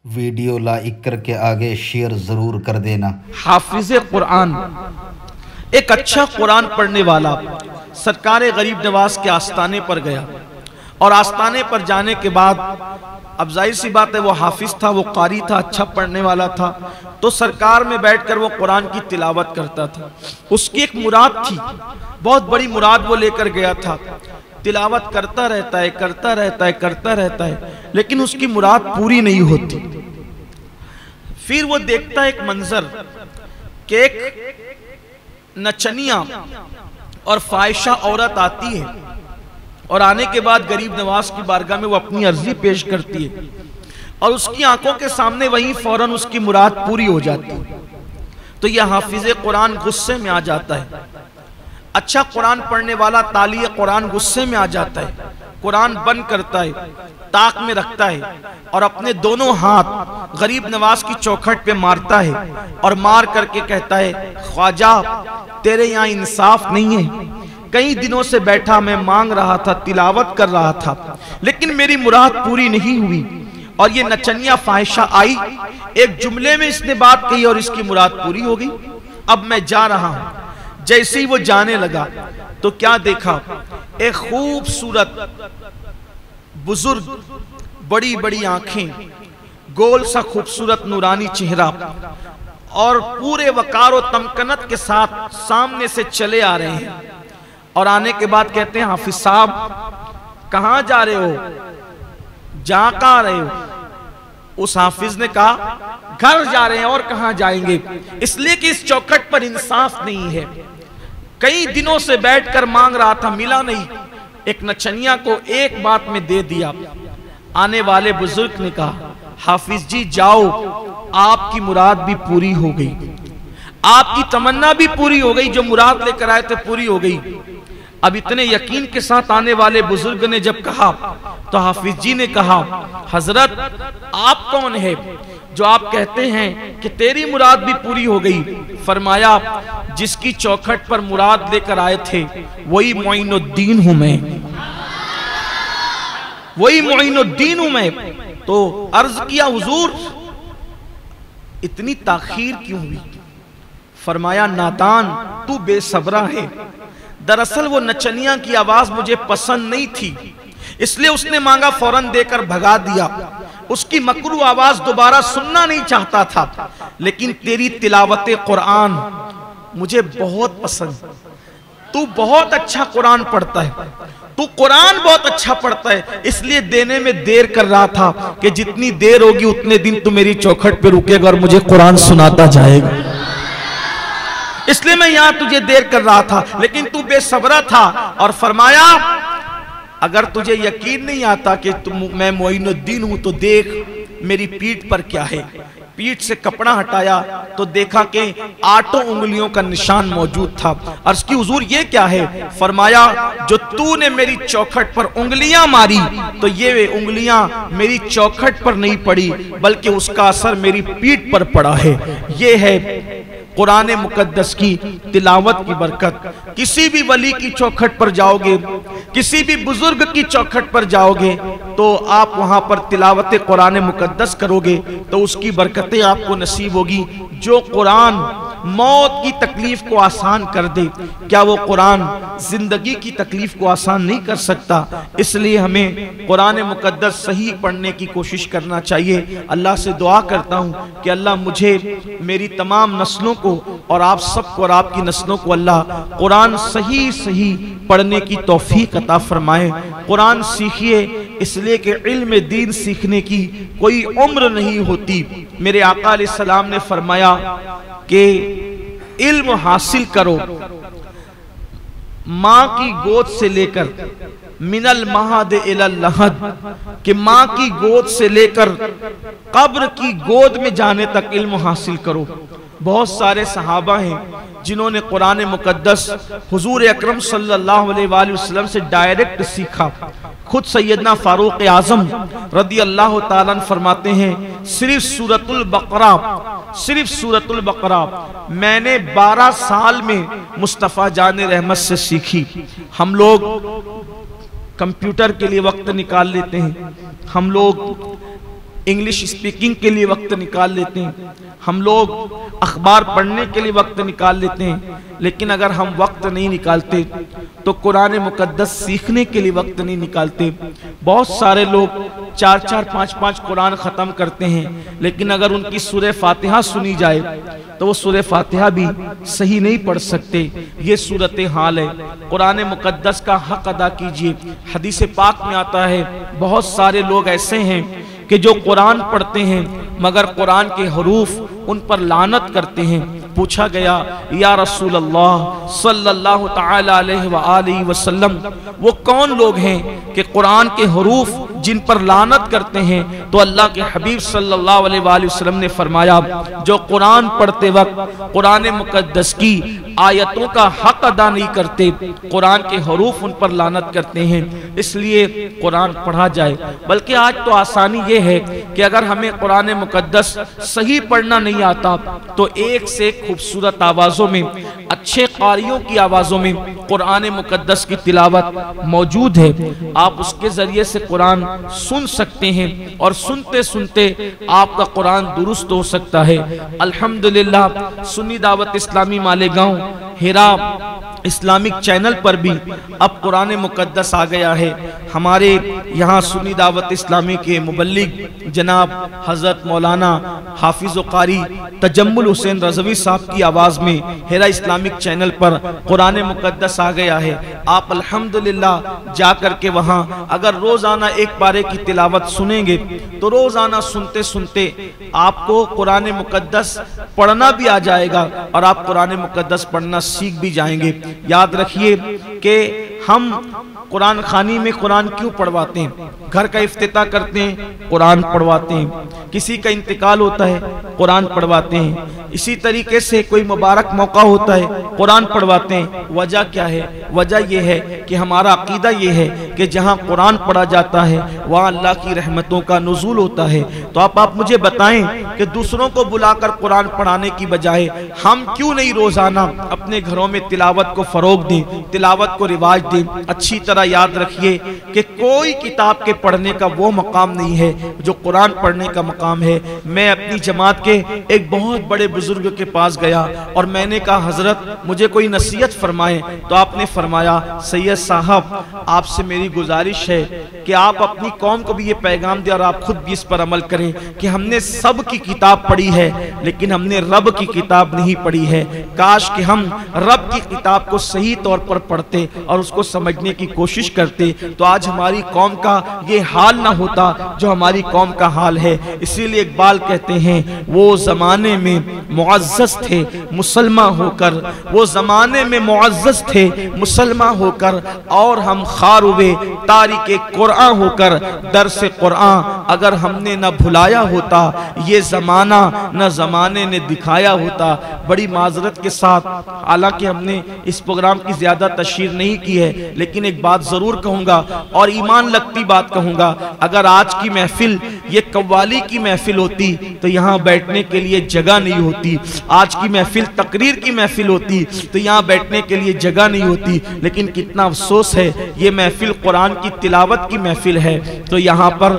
Video like करके आगे share ज़रूर कर देना। हाफिज कुरान, एक अच्छा कुरान पढ़ने वाला सरकार गरीब नवाज के आस्थाने पर गया और आस्थाने पर जाने के बाद अब जाहिर सी बात है वो हाफिज था, वो कारी था, अच्छा पढ़ने वाला था, तो सरकार में बैठकर वो कुरान की तिलावत करता था। उसकी एक मुराद थी, बहुत बड़ी मुराद वो लेकर गया था। तिलावत करता रहता है, करता रहता है, करता रहता है, लेकिन उसकी मुराद पूरी नहीं होती। फिर वो देखता है एक मंजर कि एक नचनिया और फाहिशा औरत आती है और आने के बाद गरीब नवाज की बारगाह में वो अपनी अर्जी पेश करती है और उसकी आंखों के सामने वहीं फौरन उसकी मुराद पूरी हो जाती है। तो यह हाफिज कुरान गुस्से में आ जाता है। अच्छा कुरान पढ़ने वाला ताली कुरान गुस्से में आ जाता है, कुरान बंद करता है, ताक में रखता है और अपने दोनों हाथ गरीब नवाज की चौखट पे मारता है और मार करके कहता है, ख्वाजा तेरे यहाँ इंसाफ नहीं है। कई दिनों से बैठा मैं मांग रहा था, तिलावत कर रहा था, लेकिन मेरी मुराद पूरी नहीं हुई और ये नचनिया फाहिशा आई, एक जुमले में इसने बात कही और इसकी मुराद पूरी हो गई। अब मैं जा रहा हूं। जैसे ही वो जाने लगा तो क्या देखा, एक खूबसूरत बुजुर्ग, बड़ी बड़ी आंखें, गोल सा खूबसूरत नूरानी चेहरा और पूरे वकार और तमकनत के साथ सामने से चले आ रहे हैं और आने के बाद कहते हैं, हाफिज साहब कहां जा रहे हो, जा कहां रहे हो? उस हाफिज ने कहा, घर जा रहे हैं। और कहां जाएंगे? इसलिए कि इस चौखट पर इंसाफ नहीं है। कई दिनों से बैठकर मांग रहा था, मिला नहीं। एक नचनिया को एक बात में दे दिया। आने वाले बुजुर्ग ने कहा, हाफिज जी जाओ, आपकी मुराद भी पूरी हो गई, आपकी तमन्ना भी पूरी हो गई, जो मुराद लेकर आए थे पूरी हो गई। अब इतने यकीन के साथ आने वाले बुजुर्ग ने जब कहा तो हाफिज जी ने कहा, हजरत आप कौन है जो आप कहते हैं कि तेरी मुराद भी पूरी हो गई? फरमाया, जिसकी चौखट पर मुराद लेकर आए थे वही मोइनुद्दीन हूं मैं, वही मोइनुद्दीन हूं मैं। तो अर्ज किया, हुजूर इतनी ताखीर क्यों हुई? फरमाया, नादान तू बेसब्रा है। दरअसल वो नचनिया की आवाज मुझे पसंद नहीं थी, इसलिए उसने मांगा, फौरन देकर भगा दिया। उसकी मकरू आवाज दोबारा सुनना नहीं चाहता था, लेकिन तेरी तिलावत कुरान मुझे बहुत पसंद। तू बहुत अच्छा कुरान पढ़ता है, तू कुरान बहुत अच्छा पढ़ता है, इसलिए देने में देर कर रहा था कि जितनी देर होगी उतने दिन तू मेरी चौखट पे रुकेगा और मुझे कुरान सुनाता जाएगा, इसलिए मैं यहां तुझे देर कर रहा था, लेकिन तू बेसब्रा था। और फरमाया, अगर तुझे यकीन नहीं आता कि मैं मोइनुद्दीन हूं तो देख मेरी पीठ पर क्या है। पीठ से कपड़ा हटाया तो देखा कि 8 उंगलियों का निशान मौजूद था। अर्ज की, हुजूर ये क्या है? फरमाया, जो तूने मेरी चौखट पर उंगलियां मारी तो ये उंगलियां मेरी चौखट पर नहीं पड़ी, बल्कि उसका असर मेरी पीठ पर पड़ा है। ये है कुरान मुकद्दस की तिलावत की बरकत। किसी भी वली की चौखट पर जाओगे, किसी भी बुजुर्ग की चौखट पर जाओगे तो आप वहां पर तिलावत कुरान मुकद्दस करोगे तो उसकी बरकतें आपको नसीब होगी। जो कुरान मौत की तकलीफ को आसान कर दे, क्या वो कुरान जिंदगी की तकलीफ को आसान नहीं कर सकता? इसलिए हमें कुरान मुकद्दस सही पढ़ने की कोशिश करना चाहिए। अल्लाह से दुआ करता हूँ कि अल्लाह मुझे, मेरी तमाम नस्लों को और आप सबको और आपकी नस्लों को अल्लाह कुरान सही सही पढ़ने की तौफीक अता फरमाए। कुरान सीखिए, इसलिए कि इल्म दीन सीखने की कोई उम्र नहीं होती। मेरे आका अलैहिस्सलाम ने फरमाया कि इल्म हासिल करो माँ की गोद से लेकर, मिनल महद इलल लहद, कि माँ की गोद से लेकर कब्र की गोद में जाने तक इल्म हासिल करो। बहुत सारे सहाबा हैं जिन्होंने कुरान मुकद्दस हुजूर अकरम सल्लल्लाहु अलैहि वसल्लम से डायरेक्ट सीखा। खुद सैयदना फारूक आजम रदी अल्लाह ताला अन्हु फरमाते हैं, सिर्फ सूरतुल बकरा मैंने 12 साल में मुस्तफ़ा जाने रहमत से सीखी। हम लोग कंप्यूटर के लिए वक्त निकाल लेते हैं, हम लोग इंग्लिश स्पीकिंग के लिए वक्त निकाल लेते हैं, हम लोग अखबार पढ़ने के लिए वक्त निकाल लेते हैं, लेकिन अगर हम वक्त नहीं निकालते तो कुरान मुकद्दस सीखने के लिए वक्त नहीं निकालते। बहुत सारे लोग 4-4, 5-5 कुरान ख़त्म करते हैं, लेकिन अगर उनकी सूरह फातिहा सुनी जाए तो वो सूरह फातिहा भी सही नहीं पढ़ सकते। ये सूरत हाल है। कुरान मुकद्दस का हक अदा कीजिए। हदीस पाक में आता है बहुत सारे लोग ऐसे हैं कि जो कुरान पढ़ते हैं मगर कुरान के हरूफ उन पर लानत करते हैं। पूछा गया, या रसूल अल्लाह सल्लल्लाहु तआला अलैहि व आलिहि वसल्लम, वो कौन लोग हैं कि कुरान के हरूफ जिन पर लानत करते हैं? तो अल्लाह के हबीब सल्लल्लाहु अलैहि वसल्लम ने फरमाया, जो कुरान पढ़ते वक्त कुरान मुकद्दस की आयतों का हक अदा नहीं करते, कुरान के हरूफ उन पर लानत करते हैं। इसलिए कुरान पढ़ा जाए। बल्कि आज तो आसानी ये है कि अगर हमें कुरान मुकद्दस सही पढ़ना नहीं आता तो एक से खूबसूरत आवाज़ों में, अच्छे कारियों की आवाज़ों में कुरान मुकद्दस की तिलावत मौजूद है। आप उसके ज़रिए से कुरान सुन सकते हैं और सुनते सुनते आपका कुरान दुरुस्त हो सकता है। अल्हम्दुलिल्लाह सुन्नी दावत इस्लामी मालेगांव हिरा इस्लामिक चैनल पर भी अब कुरान मुकद्दस आ गया है। हमारे यहाँ सुन्नी दावत इस्लामी के मुबल्लिग जनाब हज़रत मौलाना हाफिज़ कारी तजम्मुल हुसैन रज़वी साहब की आवाज़ में हिरा इस्लामिक चैनल पर कुरान मुकद्दस आ गया है। आप अल्हम्दुलिल्लाह जा कर के वहाँ अगर रोज़ाना एक पारे की तिलावत सुनेंगे तो रोज़ाना सुनते सुनते आपको कुरान मुकद्दस पढ़ना भी आ जाएगा और आप कुरान मुकद्दस पढ़ना सीख भी जाएंगे। याद रखिए कि हम कुरान खानी में कुरान क्यों पढ़वाते हैं? घर का इफ्तिताह करते हैं, कुरान पढ़वाते हैं। किसी का इंतकाल होता है, कुरान पढ़वाते हैं। इसी तरीके से कोई मुबारक मौका होता है, कुरान पढ़वाते हैं। वजह क्या है? वजह यह है कि हमारा अकीदा ये है कि जहाँ कुरान पढ़ा जाता है वहाँ अल्लाह की रहमतों का नुज़ूल होता है। तो आप मुझे बताएं कि दूसरों को बुलाकर कुरान पढ़ाने की बजाय हम क्यों नहीं रोज़ाना अपने घरों में तिलावत को फ़रोग दें, तिलावत को रिवाज दें। अच्छी तरह याद रखिए कि कोई किताब के पढ़ने का वो मकाम नहीं है जो कुरान पढ़ने का मकाम है। मैं अपनी जमात के एक बहुत बड़े बुजुर्ग के पास गया और मैंने कहा, हजरत मुझे कोई नसीहत फरमाएं। तो आपने फरमाया, सैयद साहब आपसे मेरी गुजारिश है कि आप अपनी कौम को भी ये पैगाम दें और आप खुद भी इस पर अमल करें कि हमने सब की किताब पढ़ी है लेकिन हमने रब की किताब नहीं पढ़ी है। काश कि हम रब की किताब को सही तौर पर पढ़ते और उसको समझने की कोशिश करते तो आज हमारी कौम का ये हाल ना होता जो हमारी कौम का हाल है। इसीलिए इकबाल कहते हैं, वो जमाने में मुअज़्ज़ज़ थे मुसलमान होकर, वो जमाने में मुअज़्ज़ज़ थे मुसलमान होकर, और हम खार हुए तारीके कुरान होकर। दर्स कुरान अगर हमने न भुलाया होता, ये जमाना न जमाने ने दिखाया होता। बड़ी माजरत के साथ, हालांकि हमने इस प्रोग्राम की ज्यादा तशहीर नहीं की है, लेकिन एक बात जरूर कहूंगा और ईमान लगती बात कहूंगा, अगर आज की महफिल ये कव्वाली की महफिल होती तो यहाँ बैठने के लिए जगह नहीं होती। आज की महफिल तकरीर की महफिल होती तो यहाँ बैठने के लिए जगह नहीं होती। लेकिन कितना अफसोस है, ये महफिल कुरान की तिलावत की महफिल है तो यहाँ पर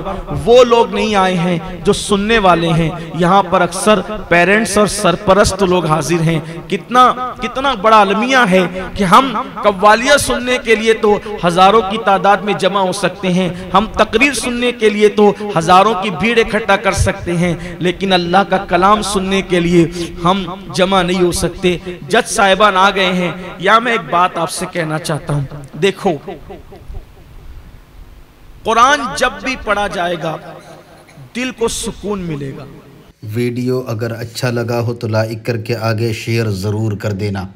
वो लोग नहीं आए हैं जो सुनने वाले हैं। यहाँ पर अक्सर पेरेंट्स और सरपरस्त लोग हाजिर हैं। कितना बड़ा अलमिया है कि हम कव्वालियाँ सुनने के लिए तो हजारों की तादाद में जमा हो सकते हैं, हम तकरीर सुनने के लिए तो हजारों की भीड़ इकट्ठा कर सकते हैं, लेकिन अल्लाह का कलाम सुनने के लिए हम जमा नहीं हो सकते। जज साहिबान आ गए हैं। या मैं एक बात आपसे कहना चाहता हूं, देखो कुरान जब भी पढ़ा जाएगा दिल को सुकून मिलेगा। वीडियो अगर अच्छा लगा हो तो लाइक करके आगे शेयर ज़रूर कर देना।